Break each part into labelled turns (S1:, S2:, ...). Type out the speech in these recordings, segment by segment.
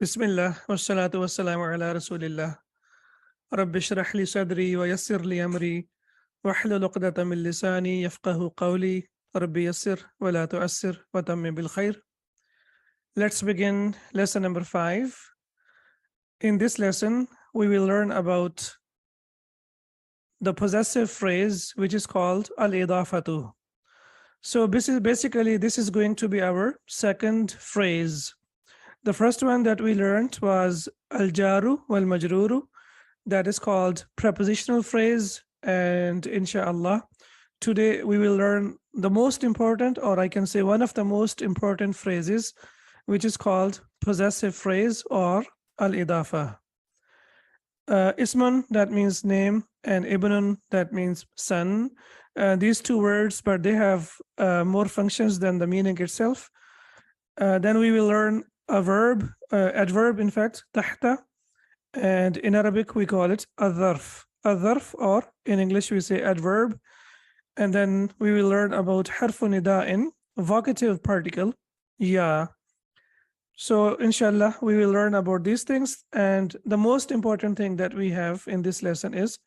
S1: Bismillah, wassalatu wassalamu ala rasulillah. Rabbi shrah li sadri wa yassir li amri wahlul uqdatan min lisani yafqahu qawli. Rabbi yassir wa la tu'assir wa tammim bil khair. Let's begin lesson number 5. In this lesson, we will learn about the possessive phrase which is called al-idafatu. So this is going to be our second phrase. The first one that we learned was al-jaru wal-majruru, that is called prepositional phrase. And inshallah, today we will learn the most important, or I can say one of the most important phrases, which is called possessive phrase or al-idafa. Ismun, that means name, and ibnun, that means son. These two words, but they have more functions than the meaning itself. Then we will learn a verb, adverb, in fact, tahta, and in Arabic we call it adharf, or in English we say adverb. And then we will learn about harfu nida'in, vocative particle, ya. So inshallah, we will learn about these things. And the most important thing that we have in this lesson is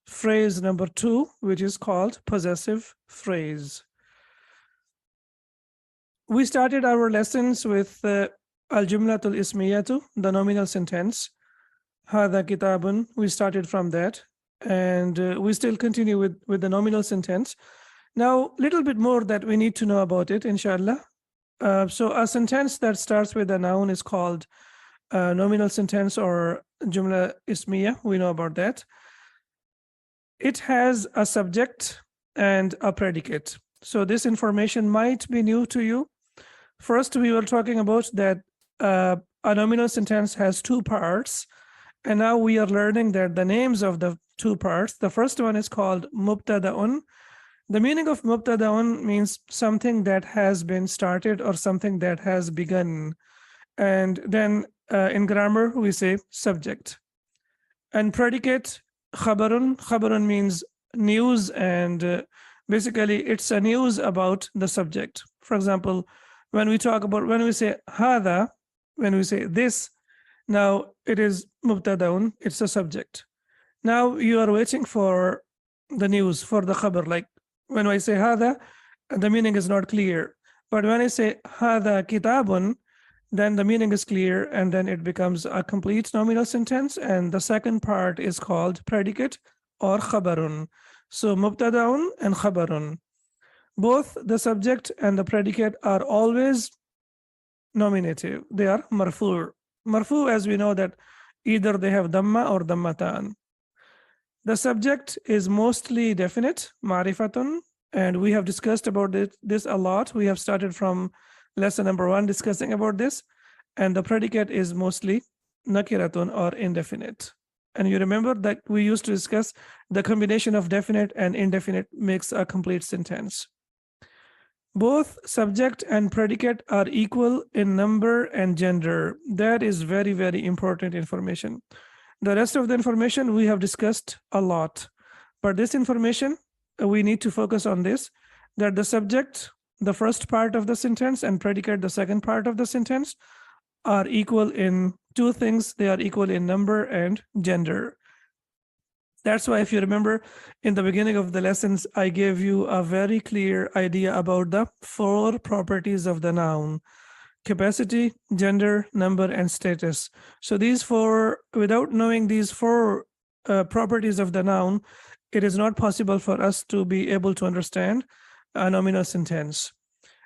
S1: phrase number 2, which is called possessive phrase. We started our lessons with al-jumlatul ismiyatu, the nominal sentence. Hadha kitabun, we started from that. And we still continue with the nominal sentence. Now, a little bit more that we need to know about it, inshallah. So a sentence that starts with a noun is called nominal sentence or jumla ismiya. We know about that. It has a subject and a predicate. So this information might be new to you. First, we were talking about that a nominal sentence has two parts. And now we are learning that the names of the two parts. The first one is called mubtada'un. The meaning of mubtada'un means something that has been started or something that has begun. And then in grammar, we say subject. And predicate, khabarun. Khabarun means news, and basically it's a news about the subject. For example, when we say hadha, when we say this, now it is mubtada'un, it's a subject. Now you are waiting for the news, for the khabar. Like when I say hadha, the meaning is not clear. But when I say hadha kitabun, then the meaning is clear, and then it becomes a complete nominal sentence. And the second part is called predicate or khabarun. So mubtada'un and khabarun. Both the subject and the predicate are always nominative. They are marfu'. Marfu', as we know, that either they have dhamma or dhammatan. The subject is mostly definite, ma'rifatun, and we have discussed about this a lot. We have started from lesson number 1 discussing about this. And the predicate is mostly nakiratun or indefinite. And you remember that we used to discuss the combination of definite and indefinite makes a complete sentence. Both subject and predicate are equal in number and gender. That is very, very important information. The rest of the information we have discussed a lot. But this information, we need to focus on this, that the subject, the first part of the sentence, and predicate, the second part of the sentence, are equal in two things. They are equal in number and gender. That's why, if you remember, in the beginning of the lessons, I gave you a very clear idea about the 4 properties of the noun: capacity, gender, number, and status. So these 4, without knowing these 4 properties of the noun, it is not possible for us to be able to understand a nominal sentence.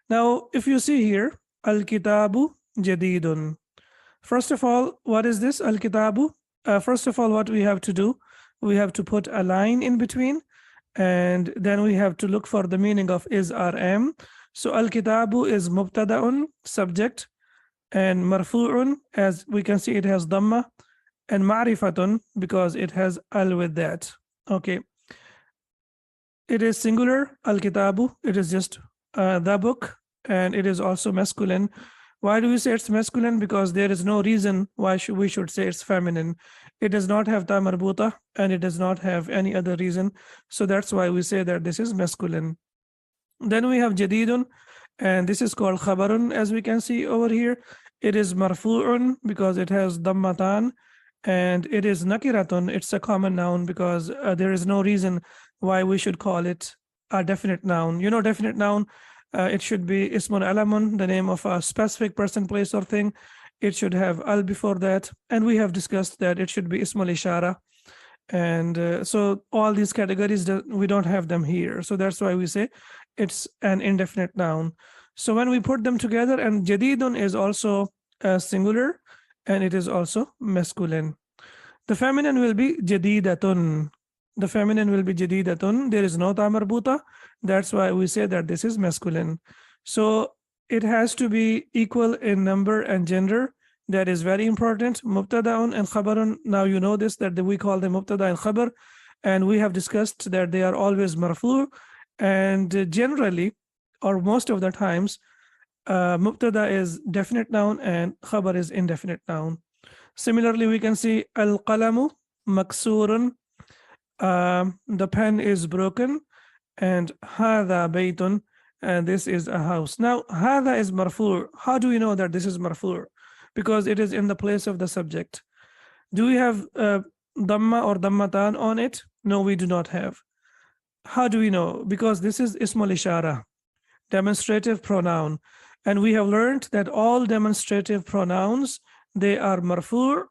S1: Now, if you see here, al-kitabu jadidun. First of all, what is this al-kitabu? First of all, what we have to do, we have to put a line in between, and then we have to look for the meaning of is or am. So al-kitabu is mubtada'un, subject, and marfu'un, as we can see it has dhamma, and ma'rifatun because it has al with that. Okay. It is singular, al-kitabu. It is just the book, and it is also masculine. Why do we say it's masculine? Because there is no reason why we should say it's feminine. It does not have ta marbuta, and it does not have any other reason. So that's why we say that this is masculine. Then we have jadidun, and this is called khabarun, as we can see over here. It is marfu'un because it has dammatan, and it is nakiratun. It's a common noun because there is no reason why we should call it a definite noun. You know, definite noun, it should be ismun alamun, the name of a specific person, place, or thing. It should have al before that, and we have discussed that it should be ismul ishara. And so all these categories, we don't have them here. So that's why we say it's an indefinite noun. So when we put them together, and jadidun is also singular, and it is also masculine. The feminine will be jadidatun. The feminine will be jadidatun. There is no ta marbuta. That's why we say that this is masculine. So it has to be equal in number and gender. That is very important. Mubtada'un and khabarun. Now you know this, that we call them mubtada and khabar. And we have discussed that they are always marfu. And generally, or most of the times, mubtada is definite noun and khabar is indefinite noun. Similarly, we can see al-qalamu maksurun. The pen is broken. And hadha baytun. And this is a house. Now, hadha is marfu. How do we know that this is marfu? Because it is in the place of the subject. Do we have dhamma or dhammatan on it? No, we do not have. How do we know? Because this is ismul ishara, demonstrative pronoun. And we have learned that all demonstrative pronouns, they are marfu.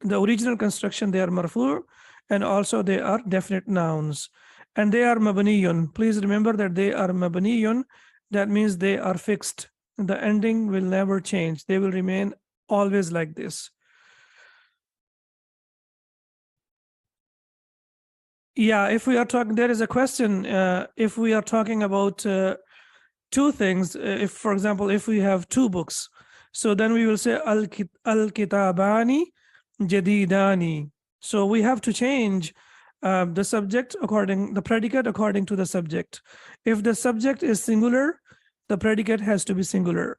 S1: The original construction, they are marfu, and also they are definite nouns. And they are mabniyun. Please remember that they are mabniyun. That means they are fixed. The ending will never change. They will remain always like this. Yeah, if we are talking, there is a question. If we are talking about two things, if, for example, if we have two books, so then we will say al-kitabani jadidani. So we have to change the subject the predicate according to the subject. If the subject is singular, the predicate has to be singular.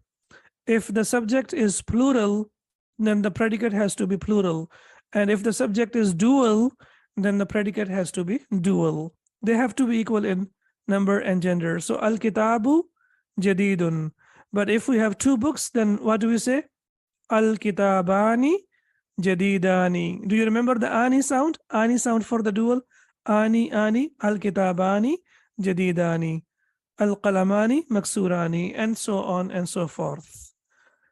S1: If the subject is plural, then the predicate has to be plural. And if the subject is dual, then the predicate has to be dual. They have to be equal in number and gender. So al-kitabu jadidun. But if we have two books, then what do we say? Al-kitabani jadidani. Do you remember the ani sound? Ani sound for the dual. Ani, al-kitabani jadidani. Al-qalamani maksurani, and so on and so forth.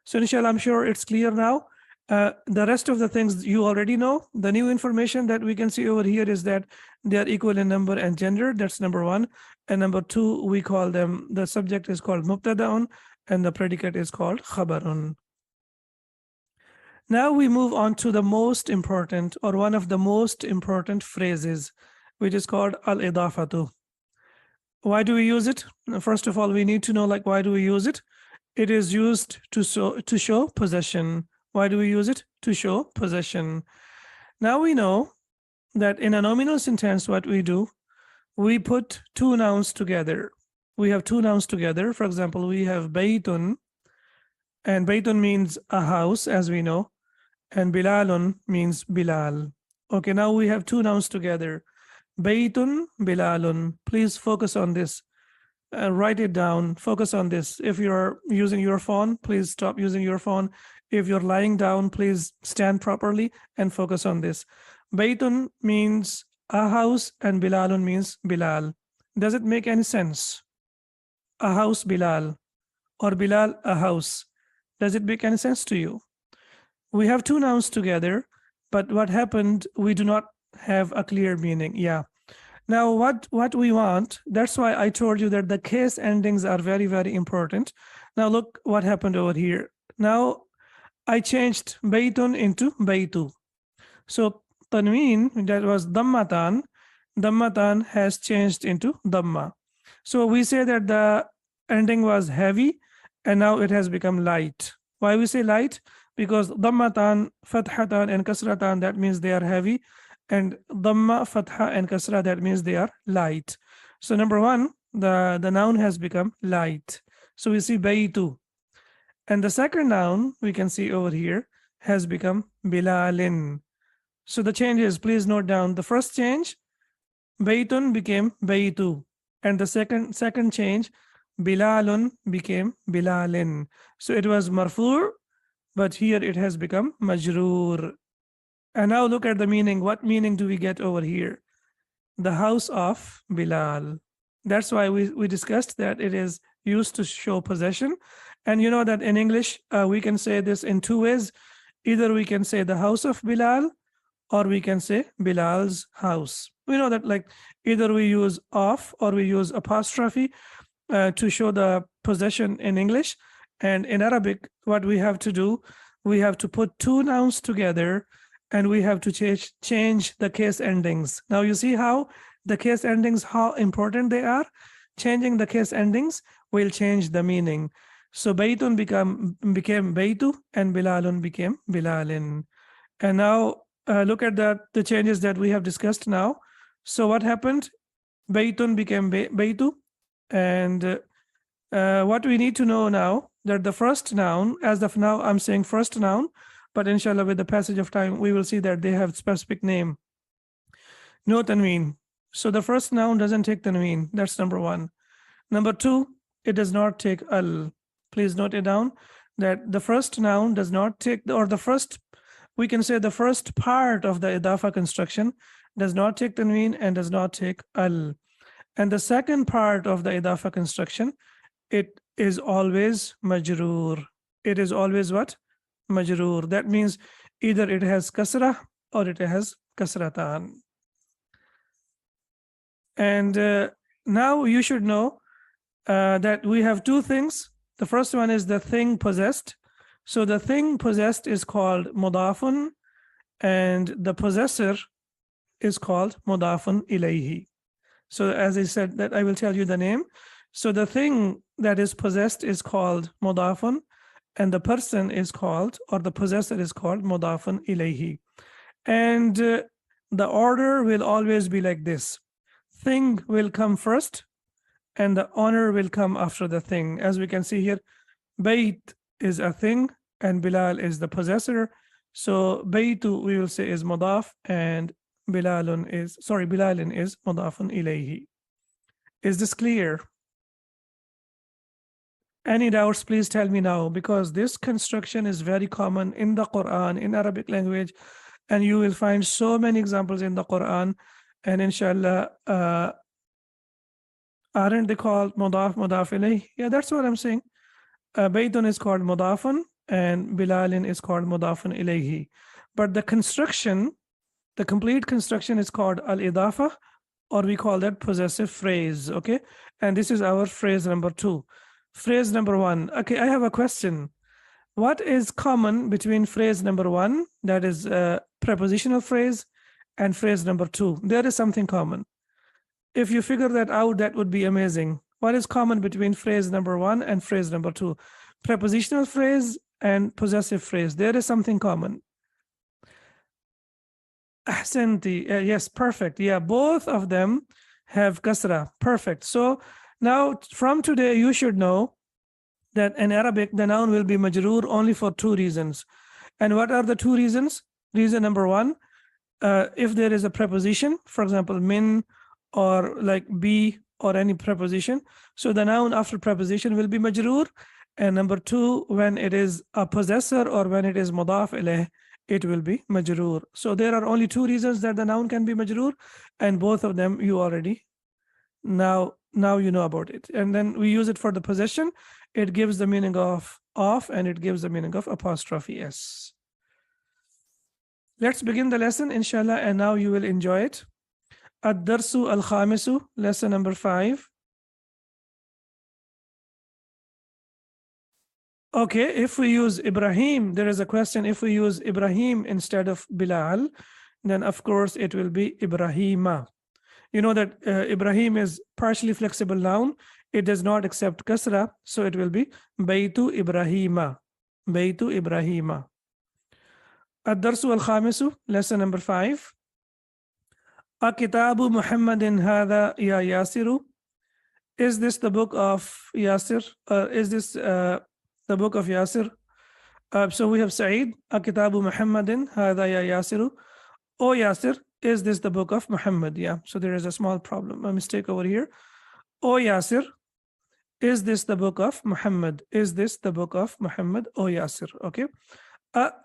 S1: So inshallah, I'm sure it's clear now. The rest of the things you already know. The new information that we can see over here is that they are equal in number and gender. That's number one. And number two, we call them, the subject is called mubtada'un and the predicate is called khabarun. Now we move on to the most important, or one of the most important phrases, which is called al-idafatu. Why do we use it? First of all, we need to know, like, why do we use it? It is used to show possession. Why do we use it? To show possession. Now we know that in a nominal sentence, what we do, we put two nouns together. We have two nouns together. For example, we have baytun, and baytun means a house, as we know, and bilalun means Bilal. Okay, now we have two nouns together. Baytun, Bilalun. Please focus on this. Write it down. Focus on this. If you're using your phone, please stop using your phone. If you're lying down, please stand properly and focus on this. Baytun means a house and Bilalun means Bilal. Does it make any sense? A house, Bilal, or Bilal, a house. Does it make any sense to you? We have two nouns together, but what happened, we do not have a clear meaning. Yeah. Now, what we want, that's why I told you that the case endings are very, very important. Now, look what happened over here. Now, I changed baytun into baytu. So, tanween, that was dhammatan, dhammatan has changed into dhamma. So, we say that the ending was heavy, and now it has become light. Why we say light? Because dhammatan, fathatan, and kasratan, that means they are heavy. And dhamma, fatha, and kasra, that means they are light. So number one, the noun has become light. So we see baytu. And the second noun we can see over here has become bilalin. So the changes, please note down. The first change, baytun became baytu. And the second change, bilalun became bilalin. So it was marfu, but here it has become majroor. And now look at the meaning. What meaning do we get over here? The house of Bilal. That's why we discussed that it is used to show possession. And you know that in English, we can say this in two ways. Either we can say the house of Bilal, or we can say Bilal's house. We know that like either we use of or we use apostrophe to show the possession in English. And in Arabic, what we have to do, we have to put two nouns together and we have to change the case endings. Now you see how the case endings, how important they are. Changing the case endings will change the meaning. So Baytun became Baytu and Bilalun became Bilalin. And now look at the changes that we have discussed now. So what happened? Baytun became Baytu. And what we need to know now, that the first noun, as of now, I'm saying first noun, but inshallah, with the passage of time, we will see that they have specific name. No tanween. So the first noun doesn't take tanween. That's number one. Number two, it does not take al. Please note it down that the first noun does not take, or the first, we can say the first part of the idafa construction does not take tanween and does not take al. And the second part of the idafa construction, it is always majroor. It is always what? Majroor. That means either it has kasrah or it has kasratan. And now you should know that we have two things. The first one is the thing possessed. So the thing possessed is called mudafun, and the possessor is called mudafun ilayhi. So as I said, that I will tell you the name. So the thing that is possessed is called mudafun, and the person is called, or the possessor is called mudafun ilayhi. And the order will always be like this. Thing will come first, and the honor will come after the thing. As we can see here, Bayt is a thing, and Bilal is the possessor. So Baytu, we will say, is mudaf, and Bilalin is mudafun ilayhi. Is this clear? Any doubts, please tell me now, because this construction is very common in the Quran, in Arabic language, and you will find so many examples in the Quran. And inshallah, aren't they called mudaf ilayhi? Yeah, that's what I'm saying. Baytun is called mudafun and Bilalin is called mudafun ilayhi. But the construction, the complete construction is called al-idafa, or we call that possessive phrase, okay? And this is our phrase number two. Phrase number one. Okay, I have a question. What is common between phrase number one, that is a prepositional phrase, and phrase number two? There is something common. If you figure that out, that would be amazing. What is common between phrase number one and phrase number two? Prepositional phrase and possessive phrase. There is something common. Ahsanti. Yes, perfect. Yeah, both of them have kasra. Perfect. So now from today, you should know that in Arabic, the noun will be majroor only for two reasons. And what are the two reasons? Reason number one, if there is a preposition, for example, min or like be or any preposition, so the noun after preposition will be majroor. And number two, when it is a possessor or when it is mudaf ilayh, it will be majroor. So there are only two reasons that the noun can be majroor, and both of them you already now you know about it. And then we use it for the possession. It gives the meaning of and it gives the meaning of apostrophe s. Let's begin the lesson, inshallah, and now you will enjoy it. Ad-Darsu al-Khamisu, lesson number 5. Okay, if we use Ibrahim, there is a question. If we use Ibrahim instead of Bilal, then of course it will be Ibrahima. You know that Ibrahim is partially flexible noun. It does not accept kasra, so it will be Baytu Ibrahima. Baytu Ibrahima. Ad-Darsu al-Khamisu, lesson number 5. Akitabu Muhammadin Hada Ya Yasiru. Is this the book of Yasir? Is this the book of Yasir? So we have Sa'id. Akitabu Muhammadin Hada Ya Yasiru. O Yasir, is this the book of Muhammad? Yeah. So there is a small problem, a mistake over here. O Yasir, Is this the book of Muhammad? Is this the book of Muhammad? O Yasir. Okay.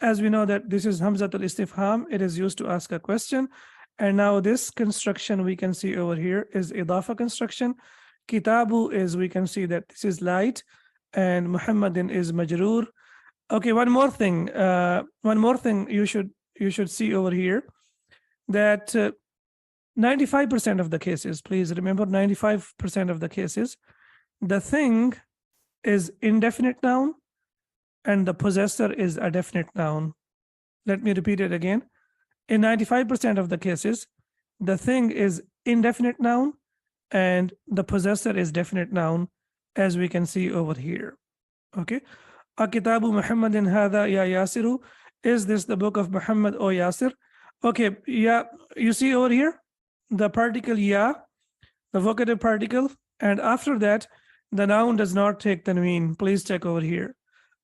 S1: As we know that this is Hamzatul Istifham, it is used to ask a question. And now this construction we can see over here is idafa construction. Kitabu is, we can see that this is light, and Muhammadin is majroor. Okay, one more thing you should see over here, that 95% of the cases, please remember 95% of the cases, the thing is indefinite noun and the possessor is a definite noun. Let me repeat it again. In 95% of the cases, the thing is indefinite noun and the possessor is definite noun, as we can see over here. Okay. Akitabu Muhammadin hadha ya Yasiru. Is this the book of Muhammad, O Yasir? Okay, yeah, you see over here, the particle ya, the vocative particle, and after that, the noun does not take tanween. Please check over here.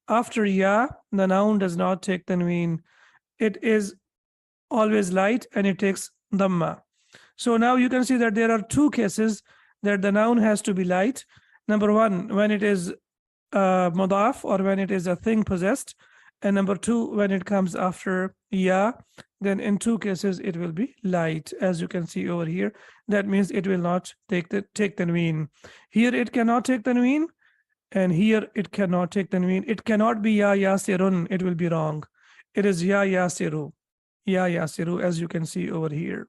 S1: After ya, the noun does not take tanween. It is always light and it takes dhamma. So now you can see that there are two cases that the noun has to be light. Number one, when it is mudaf, or when it is a thing possessed, and number two, when it comes after ya, then in two cases it will be light, as you can see over here. That means it will not take tanween. Here it cannot take tanween, and here it cannot take tanween. It cannot be ya yasirun, it will be wrong. It is ya yasiru, as you can see over here.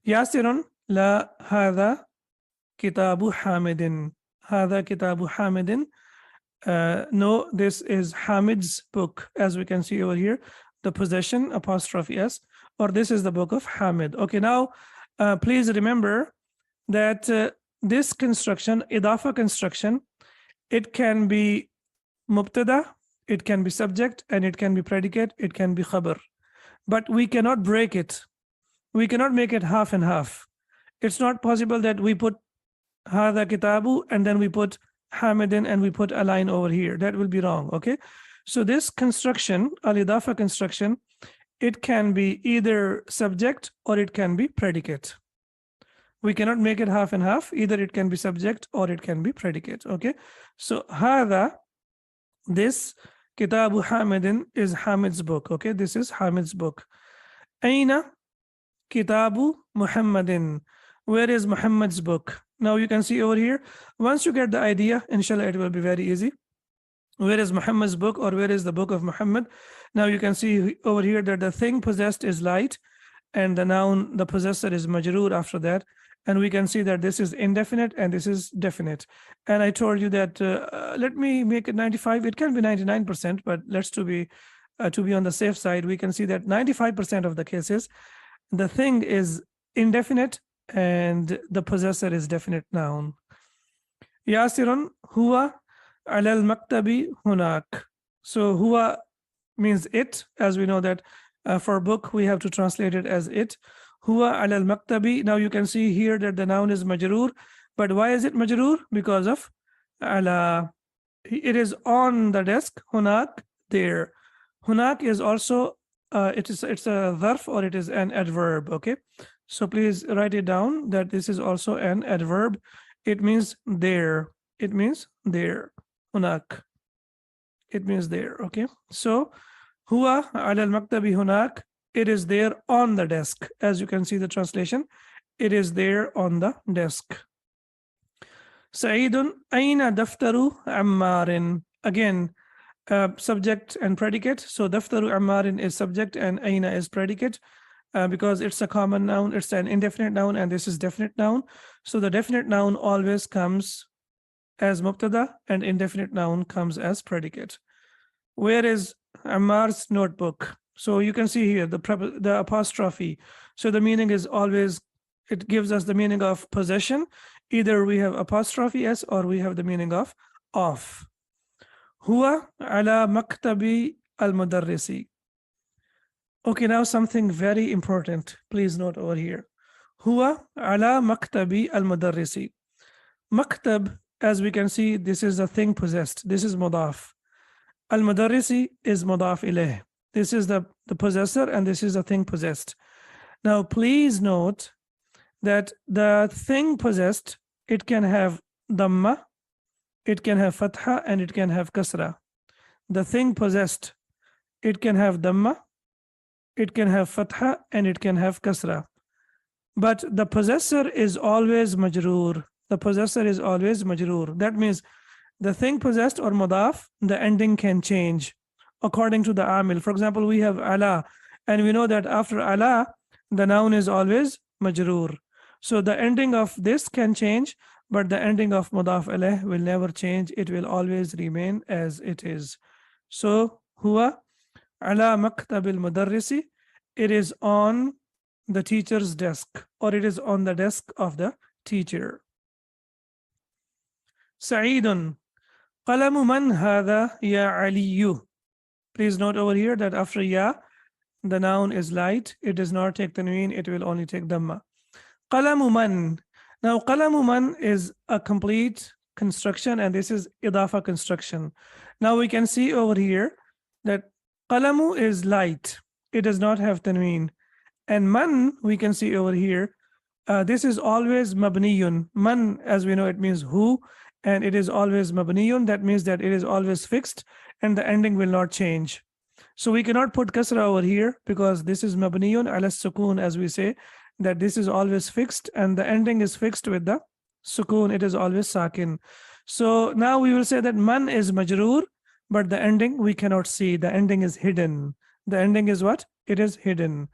S1: Yasirun la hadha kitabu hamidin. Hadha kitabu hamidin. No, this is Hamid's book, as we can see over here, the possession apostrophe s, or this is the book of Hamid. Okay, now please remember that this construction, idafa construction, it can be mubtada, it can be subject, and it can be predicate, it can be khabar. But we cannot break it. We cannot make it half and half. It's not possible that we put hadha kitabu and then we put Hamidin and we put a line over here. That will be wrong. Okay. So this construction, al-idafa construction, it can be either subject or it can be predicate. We cannot make it half and half. Either it can be subject or it can be predicate. Okay. So hadha, this kitabu Hamidin is Hamid's book. Okay. This is Hamid's book. Aina kitabu Muhammadin. Where is Muhammad's book? Now you can see over here, once you get the idea, inshallah, it will be very easy. Where is Muhammad's book, or where is the book of Muhammad? Now you can see over here that the thing possessed is light and the noun, the possessor, is majroor after that. And we can see that this is indefinite and this is definite. And I told you that, let me make it 95. It can be 99%, but let's to be on the safe side, we can see that 95% of the cases, the thing is indefinite and the possessor is definite noun. Yasirun huwa ala al-maktabi hunak. So huwa means it, as we know that for book we have to translate it as it. Huwa ala al-maktabi. Now you can see here that the noun is majroor, but why is it majroor? Because of ala. It is on the desk. Hunak, there. Hunak is also it's a dharf, or it is an adverb. Okay. So please write it down that this is also an adverb. It means there. It means there. Hunak. It means there. Okay. So huwa ala al-maktabi hunak. It is there on the desk. As you can see the translation, it is there on the desk. Sa'idun aina daftaru Ammarin. Again, subject and predicate. So daftaru Ammarin is subject and aina is predicate. Because it's a common noun, it's an indefinite noun, and this is definite noun. So the definite noun always comes as mubtada and indefinite noun comes as predicate. Where is Ammar's notebook? So you can see here the apostrophe. So the meaning is always, it gives us the meaning of possession. Either we have apostrophe s or we have the meaning of off. Huwa ala maktabi al-mudarrisi. Okay, now something very important. Please note over here. Huwa ala maktabi al-mudarrisi. Maktab, as we can see, this is a thing possessed. This is mudaf. Al-mudarrisi is mudaf ilayh. This is the possessor and this is the thing possessed. Now, please note that the thing possessed, it can have dhamma it can have fatha and it can have kasra. The thing possessed, it can have dhamma, it can have fatha and it can have kasra. But the possessor is always majroor. The possessor is always majroor. That means the thing possessed or mudaf, the ending can change according to the amil. For example, we have ala, and we know that after ala, the noun is always majroor. So the ending of this can change, but the ending of mudaf alayh will never change. It will always remain as it is. So huwa ala maktabil mudarrisi, it is on the teacher's desk, or it is on the desk of the teacher. Sa'idun, qalamu man hadha ya aliyu. Please note over here that after ya, the noun is light. It does not take tanween, it will only take dhamma. Qalamu man. Now qalamu man is a complete construction, and this is idafa construction. Now we can see over here that qalamu is light. It does not have tanween. And man, we can see over here, this is always mabniyun. Man, as we know, it means who, and it is always mabniyun. That means that it is always fixed and the ending will not change. So we cannot put kasra over here because this is mabniyun ala sukun, as we say, that this is always fixed and the ending is fixed with the sukun. It is always sakin. So now we will say that man is majroor, but the ending we cannot see. The ending is hidden. The ending is what? It is hidden.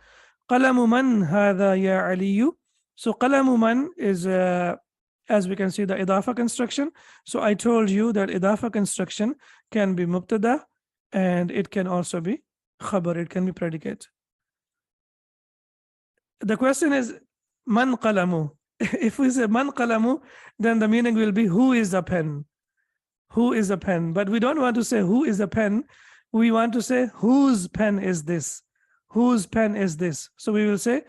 S1: Qalamu man hadha ya aliyu. So qalamu man is, as we can see, the idafa construction. So I told you that idafa construction can be mubtada and it can also be khabar. It can be predicate. The question is man qalamu. If we say man qalamu, then the meaning will be who is a pen? Who is a pen? But we don't want to say who is a pen. We want to say whose pen is this? Whose pen is this? So we will say,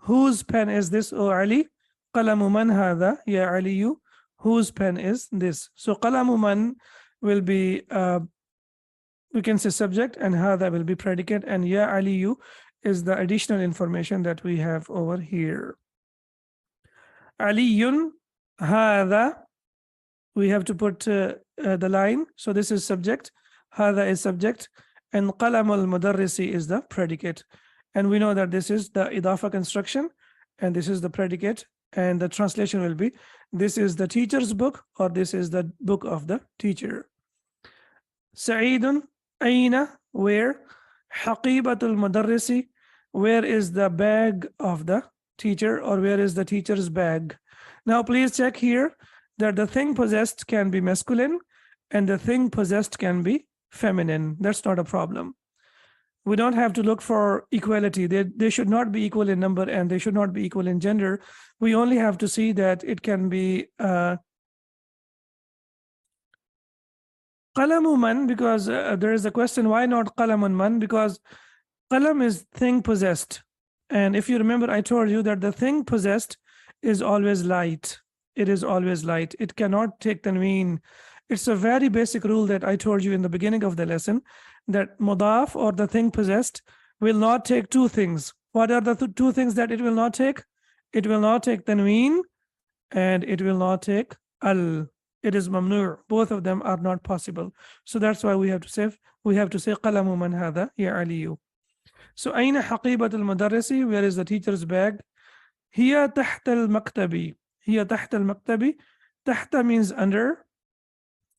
S1: whose pen is this, O Ali? Qalamu man hadha ya aliyu. Whose pen is this? So qalamu man will be, we can say subject, and hadha will be predicate, and ya aliyu is the additional information that we have over here. Aliyun hadha, we have to put the line. So this is subject, hadha is subject, and Taleem-al-Quraan is the predicate. And we know that this is the idafa construction, and this is the predicate, and the translation will be, this is the teacher's book, or this is the book of the teacher. Sa'idun, aina, where? Haqibatul mudarrisi, where is the bag of the teacher, or where is the teacher's bag? Now please check here that the thing possessed can be masculine and the thing possessed can be feminine. That's not a problem. We don't have to look for equality. They should not be equal in number and they should not be equal in gender. We only have to see that it can be qalamu man, because there is a question, why not qalamun man? Because qalam is thing possessed. And if you remember, I told you that the thing possessed is always light. It is always light. It cannot take tanween. It's a very basic rule that I told you in the beginning of the lesson, that mudaf, or the thing possessed, will not take two things. What are the two things that it will not take? It will not take tanween and it will not take al. It is mamnu'. Both of them are not possible. So that's why we have to say qalamu man hadha ya aliyu. So aina haqibatul mudarrisi, where is the teacher's bag? Hiya tahta al-maktabi. Hiya tahta al-maktabi. Tahta means under.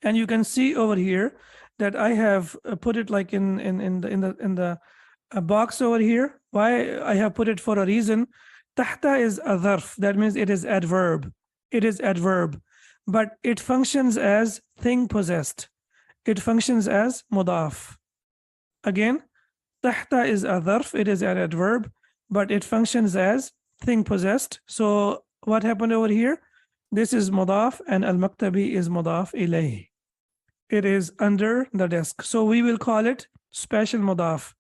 S1: And you can see over here that I have put it like in the box over here. Why I have put it for a reason. Tahta is a dharf. That means it is adverb. It is adverb. But it functions as thing possessed. It functions as mudaf. Again, tahta is a dharf. It is an adverb, but it functions as thing possessed. So what happened over here? This is mudaf and al-maktabi is mudaf ilayh. It is under the desk. So we will call it special mudaf.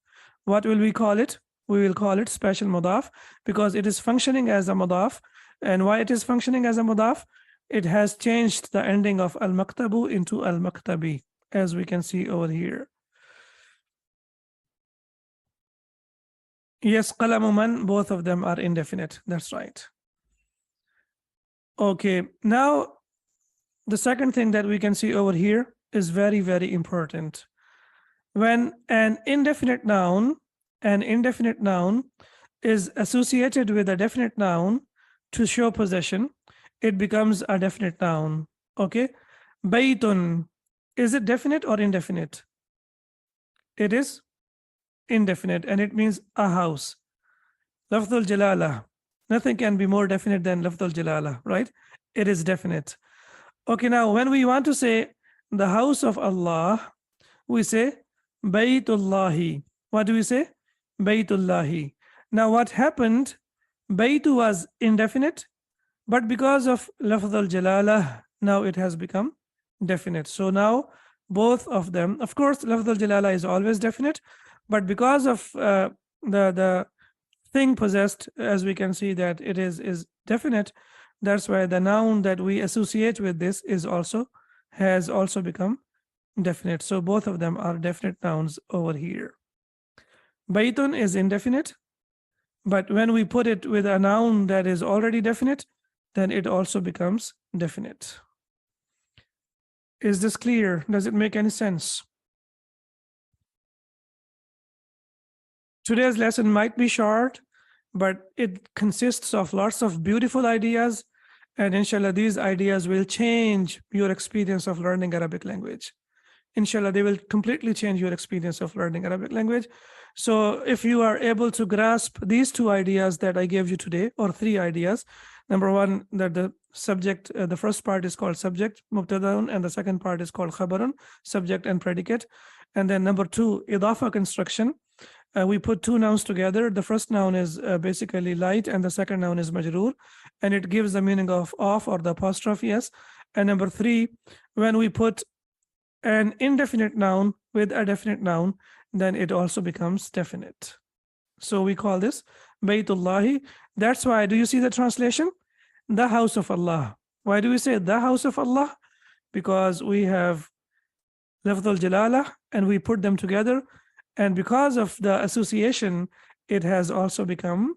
S1: What will we call it? We will call it special mudaf because it is functioning as a mudaf. And why it is functioning as a mudaf? It has changed the ending of al-maktabu into al-maktabi, as we can see over here. Yes, qalamu man, both of them are indefinite. That's right. Okay, now The second thing that we can see over here is very, very important. When an indefinite noun is associated with a definite noun to show possession, it becomes a definite noun. Okay. Baytun, is it definite or indefinite? It is indefinite, and it means a house. Lafdul jalala, nothing can be more definite than lafdul jalala, right? It is definite. Okay, now when we want to say the house of Allah, we say Baytullahi. What do we say? Baytullahi. Now what happened? Baytu was indefinite, but because of lafz al-jalala, now it has become definite. So now both of them, of course, lafz al-jalala is always definite, but because of the thing possessed, as we can see that it is definite, that's why the noun that we associate with this has also become definite. So both of them are definite nouns over here. Baytun is indefinite, but when we put it with a noun that is already definite, then it also becomes definite. Is this clear? Does it make any sense? Today's lesson might be short, but it consists of lots of beautiful ideas, and inshallah, these ideas will change your experience of learning Arabic language. Inshallah, they will completely change your experience of learning Arabic language. So if you are able to grasp these two ideas that I gave you today, or three ideas, number one, that the subject, the first part is called subject, mubtadaun, and the second part is called khabarun, subject and predicate. And then number two, idafa construction. We put two nouns together. The first noun is basically light, and the second noun is majroor, and it gives the meaning of or the apostrophe s. And number three, when we put an indefinite noun with a definite noun, then it also becomes definite. So we call this Baytullahi. That's why, do you see the translation? The house of Allah. Why do we say the house of Allah? Because we have lafz al-jalala and we put them together, and because of the association, it has also become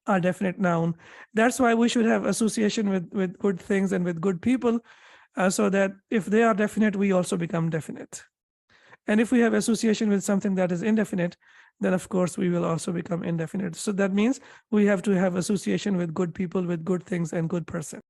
S1: a definite noun. That's why we should have association with good things and with good people, so that if they are definite, we also become definite. And if we have association with something that is indefinite, then of course we will also become indefinite. So that means we have to have association with good people, with good things, and good person.